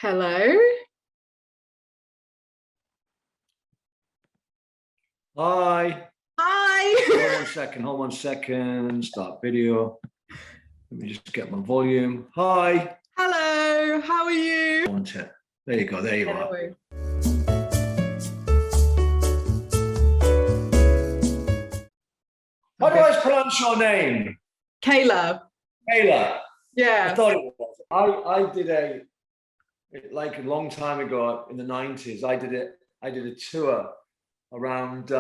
Hello. Hi. Hi. Hold on 1 second. Start video. Let me just get my volume. Hi. Hello. How are you? There you go. There you are. Hello. How do I pronounce your name? Kayla. Kayla. Yeah. I thought it was. I did like a long time ago in the 90s. I did a tour around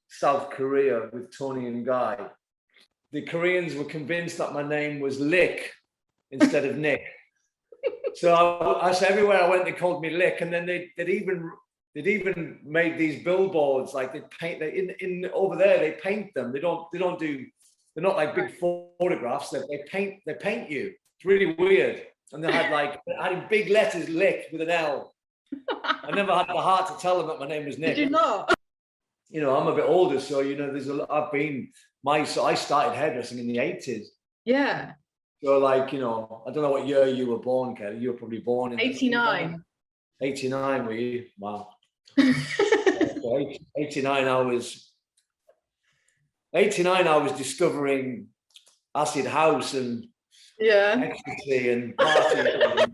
South Korea with Toni and Guy. The Koreans were convinced that my name was Lick instead of Nick. So I said everywhere I went, they called me Lick, and then they'd even made these billboards. Like they paint in over there. They paint them. They don't do. They're not like big photographs. They paint you. It's really weird. And they had in big letters Lick with an L. I never had the heart to tell them that my name was Nick. Did you not? You know, I'm a bit older, so I started hairdressing in the 80s. Yeah. So I don't know what year you were born, Kelly. You were probably born in 89. 89, were you? Wow. So 89, I was discovering acid house and ecstasy and partying and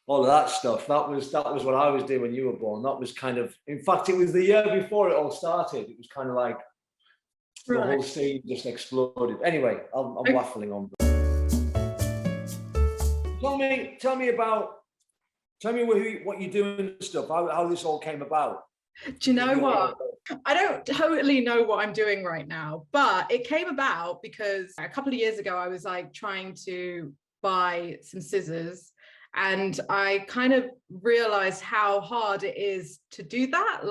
all of that stuff. That was what I was doing when you were born. That was in fact, it was the year before it all started. It was kind of like the whole scene just exploded. Anyway, I'm waffling on. Tell me what you're doing and stuff, how this all came about. Do you know what? I don't totally know what I'm doing right now, but it came about because a couple of years ago, I was trying to buy some scissors, and I kind of realized how hard it is to do that.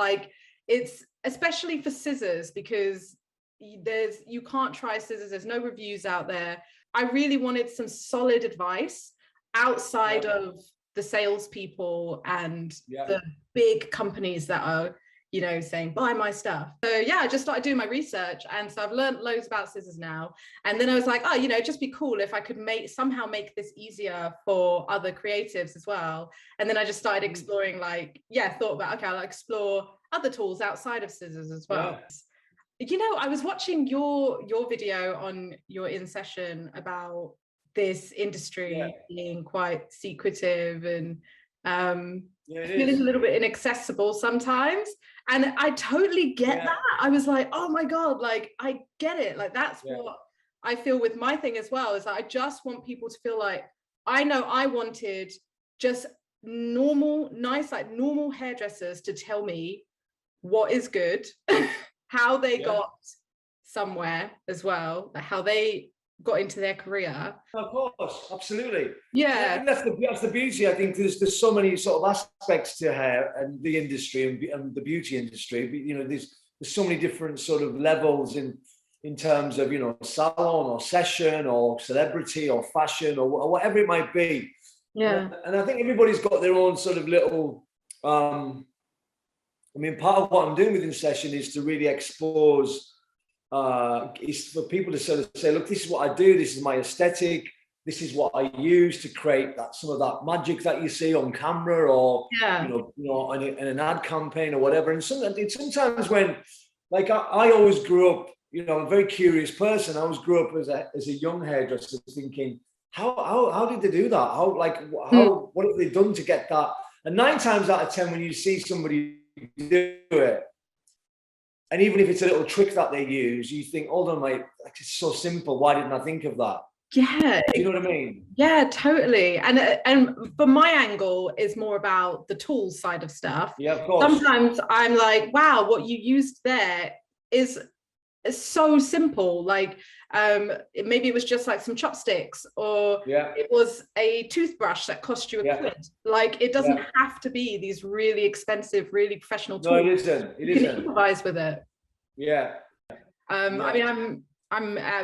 It's especially for scissors, because you can't try scissors. There's no reviews out there. I really wanted some solid advice outside of the salespeople and the big companies that are, saying buy my stuff. So I just started doing my research, and so I've learned loads about scissors now. And then I was like, it'd just be cool if I could somehow make this easier for other creatives as well. And then I just started exploring, thought about, I'll explore other tools outside of scissors as well. I was watching your video on your in session about this industry being quite secretive and feeling a little bit inaccessible sometimes. And I totally get that. I was like, oh my God, I get it. That's what I feel with my thing as well, is that I just want people to feel like, I know I wanted just normal hairdressers to tell me what is good, how they got somewhere as well, how they got into their career. Of course, absolutely. Yeah. And that's the beauty. I think there's so many sort of aspects to hair and the industry and the beauty industry. There's so many different sort of levels in terms of salon or session or celebrity or fashion or whatever it might be. Yeah. And I think everybody's got their own sort of little. Part of what I'm doing within session is to really expose. Is for people to sort of say, look, this is what I do, this is my aesthetic, this is what I use to create some of that magic that you see on camera or in an ad campaign or whatever. And sometimes when I always grew up, I'm a very curious person. I always grew up as a young hairdresser thinking, how did they do that? What have they done to get that? And 9 times out of 10, when you see somebody do it, and even if it's a little trick that they use, you think, hold on, mate, it's so simple. Why didn't I think of that? Yeah. Do you know what I mean? Yeah, totally. And for my angle is more about the tools side of stuff. Yeah, of course. Sometimes I'm like, wow, what you used there is so simple. Maybe it was just some chopsticks, or it was a toothbrush that cost you a quid. It doesn't have to be these really expensive, really professional tools. No, it isn't. You can improvise with it. Yeah. I'm at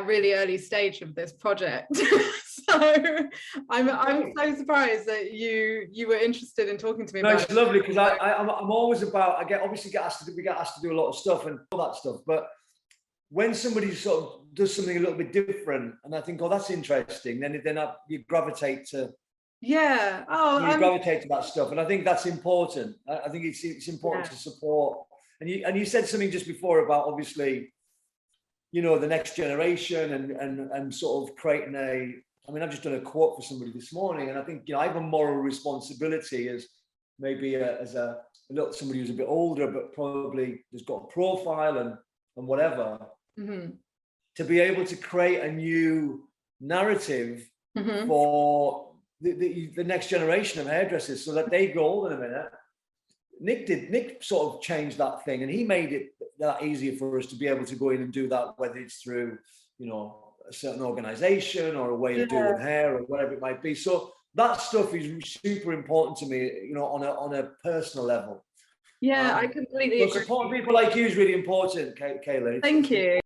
a really early stage of this project. So I'm so surprised that you were interested in talking to me about it. It's lovely, because I'm always about, we get asked to do a lot of stuff and all that stuff, but when somebody sort of does something a little bit different and I think, oh, that's interesting, then you gravitate to Yeah. Oh, You gravitate to that stuff, and I think that's important. I think it's important to support. And you said something just before about, obviously, the next generation and sort of creating I've just done a quote for somebody this morning, and I think I have a moral responsibility as maybe somebody who's a bit older, but probably has got a profile and whatever, to be able to create a new narrative for the next generation of hairdressers, so that they grow old in a minute. Nick sort of changed that thing, and he made it that easier for us to be able to go in and do that, whether it's through, a certain organization or a way of doing hair or whatever it might be. So that stuff is super important to me, on a personal level. Yeah, I completely agree. Supporting people like you is really important, Kayla. Thank you.